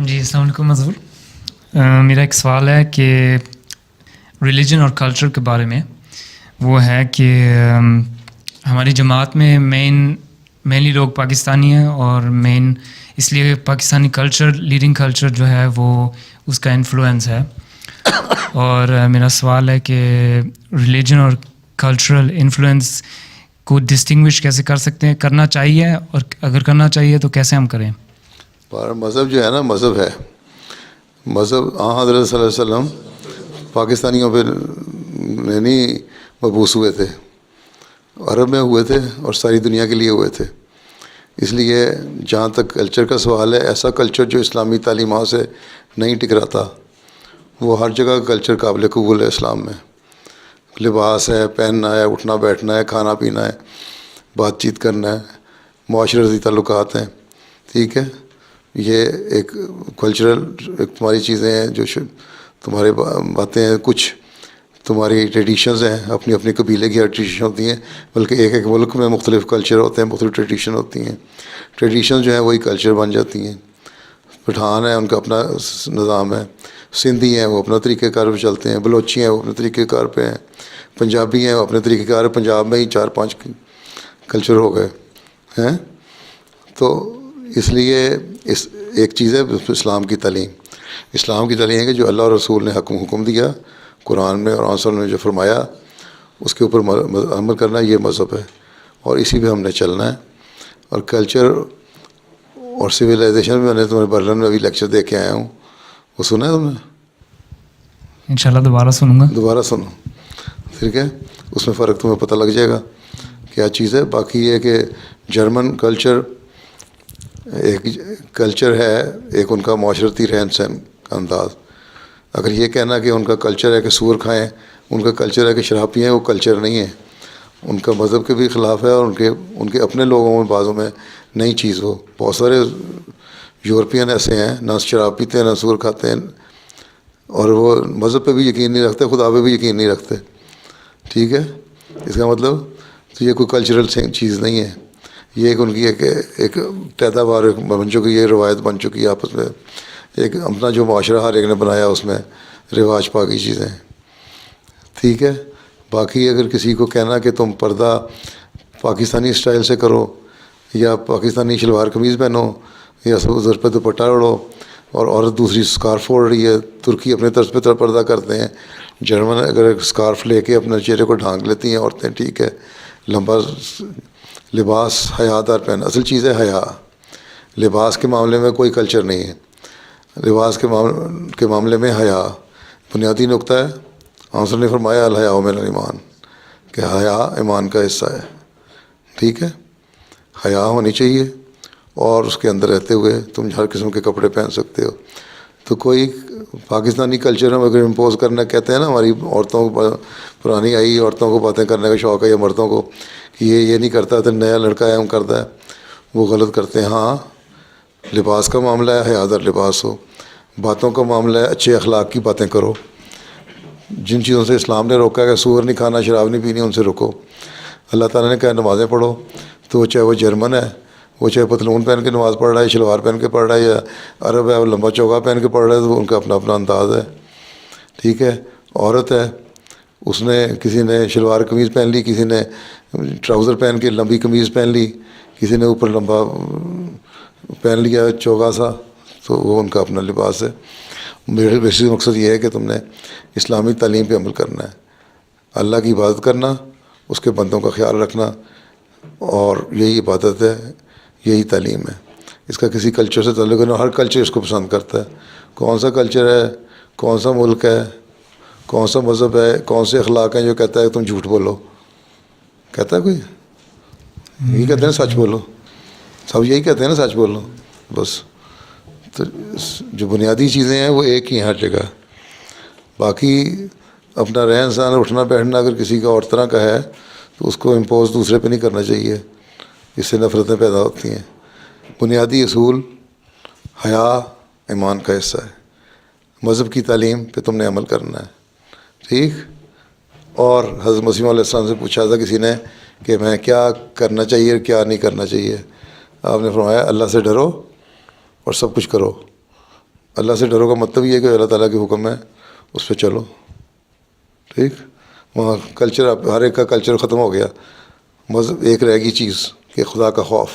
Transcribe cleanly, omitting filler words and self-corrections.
جی السلام علیکم مظہور. میرا ایک سوال ہے کہ ریلیجن اور کلچر کے بارے میں. وہ ہے کہ ہماری جماعت میں مینلی لوگ پاکستانی ہیں اور اس لیے پاکستانی کلچر لیڈنگ کلچر جو ہے وہ اس کا انفلوئنس ہے. اور میرا سوال ہے کہ ریلیجن اور کلچرل انفلوئنس کو ڈسٹنگوش کیسے کر سکتے ہیں, کرنا چاہیے, اور اگر کرنا چاہیے تو کیسے ہم کریں؟ مذہب جو ہے نا, مذہب ہے. مذہب حضرت صلی اللہ علیہ وسلم پاکستانیوں پہ نہیں مبعوث ہوئے تھے, عرب میں ہوئے تھے اور ساری دنیا کے لیے ہوئے تھے. اس لیے جہاں تک کلچر کا سوال ہے, ایسا کلچر جو اسلامی تعلیمات سے نہیں ٹکراتا وہ ہر جگہ کلچر قابل قبول ہے. اسلام میں لباس ہے, پہننا ہے, اٹھنا بیٹھنا ہے, کھانا پینا ہے, بات چیت کرنا ہے, معاشرتی تعلقات ہیں. ٹھیک ہے, یہ ایک کلچرل ایک تمہاری چیزیں ہیں, جو تمہارے باتیں ہیں, کچھ تمہاری ٹریڈیشنز ہیں, اپنی اپنی قبیلے کی ہر ٹریڈیشن ہوتی ہیں, بلکہ ایک ایک ملک میں مختلف کلچر ہوتے ہیں, مختلف ٹریڈیشن ہوتی ہیں. ٹریڈیشن جو ہیں وہی کلچر بن جاتی ہیں. پٹھان ہیں, ان کا اپنا نظام ہے. سندھی ہیں, وہ اپنا طریقہ کار پہ چلتے ہیں. بلوچی ہیں, وہ اپنے طریقہ کار پہ ہیں. پنجابی ہیں, وہ اپنے طریقہ کار. پنجاب میں ہی 4-5 کلچر ہو گئے ہیں. تو اس لیے ایک چیز ہے اسلام کی تعلیم. اسلام کی تعلیم ہے کہ جو اللہ اور رسول نے حکم دیا قرآن میں اور رسول نے جو فرمایا اس کے اوپر عمل کرنا, یہ مذہب ہے اور اسی پہ ہم نے چلنا ہے. اور کلچر اور سویلائزیشن میں نے تمہیں برلن میں ابھی لیکچر دے کے آیا ہوں, وہ سنا ہے تم نے؟ انشاءاللہ دوبارہ سنوں گا. دوبارہ سنو, ٹھیک ہے, اس میں فرق تمہیں پتہ لگ جائے گا کیا چیز ہے. باقی یہ کہ جرمن کلچر ایک کلچر ہے, ایک ان کا معاشرتی رہن سہن کا انداز. اگر یہ کہنا کہ ان کا کلچر ہے کہ سور کھائیں, ان کا کلچر ہے کہ شراب پئیں, وہ کلچر نہیں ہے. ان کا مذہب کے بھی خلاف ہے, اور ان کے اپنے لوگوں میں بعضوں میں نئی چیز ہو. بہت سارے یورپین ایسے ہیں, نہ شراب پیتے ہیں, نہ سور کھاتے ہیں, اور وہ مذہب پہ بھی یقین نہیں رکھتے, خدا پہ بھی یقین نہیں رکھتے. ٹھیک ہے, اس کا مطلب تو یہ کوئی کلچرل چیز نہیں ہے. یہ ایک ان کی ایک پیداوار بن چکی ہے, روایت بن چکی ہے آپس میں. ایک اپنا جو معاشرہ ہر ایک نے بنایا, اس میں رواج پا کی چیزیں. ٹھیک ہے. باقی اگر کسی کو کہنا کہ تم پردہ پاکستانی اسٹائل سے کرو, یا پاکستانی شلوار قمیض پہنو, یا سر پہ دوپٹہ اڑو, اور عورت دوسری اسکارف اوڑھ رہی ہے. ترکی اپنے طرز پہ پردہ کرتے ہیں. جرمن اگر اسکارف لے کے اپنے چہرے کو ڈھانک لیتی ہیں عورتیں. ٹھیک ہے, لمبا لباس حیا دار پہن. اصل چیز ہے حیا. لباس کے معاملے میں کوئی کلچر نہیں ہے. لباس کے معاملے میں حیا بنیادی نقطہ ہے. آنسر نے فرمایا الحیاء من الایمان, کہ حیا ایمان کا حصہ ہے. ٹھیک ہے, حیا ہونی چاہیے, اور اس کے اندر رہتے ہوئے تم ہر قسم کے کپڑے پہن سکتے ہو. تو کوئی پاکستانی کلچر ہم اگر امپوز کرنا کہتے ہیں نا, ہماری عورتوں کو پرانی آئی عورتوں کو باتیں کرنے کا شوق ہے, یا مردوں کو کہ یہ نہیں کرتا تو نیا لڑکا ہے ہم کرتا ہے, وہ غلط کرتے ہیں. ہاں, لباس کا معاملہ ہے حیا دار لباس ہو. باتوں کا معاملہ ہے اچھے اخلاق کی باتیں کرو. جن چیزوں سے اسلام نے روکا ہے کہ سور نہیں کھانا, شراب نہیں پینی, ان سے رکو. اللہ تعالیٰ نے کہا نمازیں پڑھو, تو چاہے وہ جرمن ہے, وہ چاہے پتلون پہن کے نماز پڑھ رہا ہے, شلوار پہن کے پڑھ رہا ہے, یا عرب ہے وہ لمبا چوگا پہن کے پڑھ رہا ہے, تو ان کا اپنا اپنا انداز ہے. ٹھیک ہے. عورت ہے, اس نے کسی نے شلوار قمیض پہن لی, کسی نے ٹراؤزر پہن کے لمبی قمیض پہن لی, کسی نے اوپر لمبا پہن لیا چوگا سا, تو وہ ان کا اپنا لباس ہے. میرے بیسک مقصد یہ ہے کہ تم نے اسلامی تعلیم پہ عمل کرنا ہے, اللہ کی عبادت کرنا, اس کے بندوں کا خیال رکھنا, اور یہی عبادت ہے, یہی تعلیم ہے. اس کا کسی کلچر سے تعلق نہیں. ہر کلچر اس کو پسند کرتا ہے. کون سا کلچر ہے, کون سا ملک ہے, کون سا مذہب ہے, کون سے اخلاق ہیں جو کہتا ہے تم جھوٹ بولو؟ کہتا ہے کوئی؟ یہی کہتے ہیں سچ بولو. سب یہی کہتے ہیں نا, سچ بولو بس. تو جو بنیادی چیزیں ہیں وہ ایک ہی ہیں ہر جگہ. باقی اپنا رہن سہن اٹھنا بیٹھنا اگر کسی کا اور طرح کا ہے تو اس کو امپوز دوسرے پہ نہیں کرنا چاہیے, اس سے نفرتیں پیدا ہوتی ہیں. بنیادی اصول حیا ایمان کا حصہ ہے. مذہب کی تعلیم پہ تم نے عمل کرنا ہے. ٹھیک. اور حضرت مسیح علیہ السلام سے پوچھا تھا کسی نے کہ میں کیا کرنا چاہیے اور کیا نہیں کرنا چاہیے. آپ نے فرمایا اللہ سے ڈرو اور سب کچھ کرو. اللہ سے ڈرو کا مطلب یہ ہے کہ اللہ تعالیٰ کے حکم ہے اس پہ چلو. ٹھیک. وہاں کلچر اب ہر ایک کا کلچر ختم ہو گیا. مذہب ایک رہ گئی چیز کہ خدا کا خوف.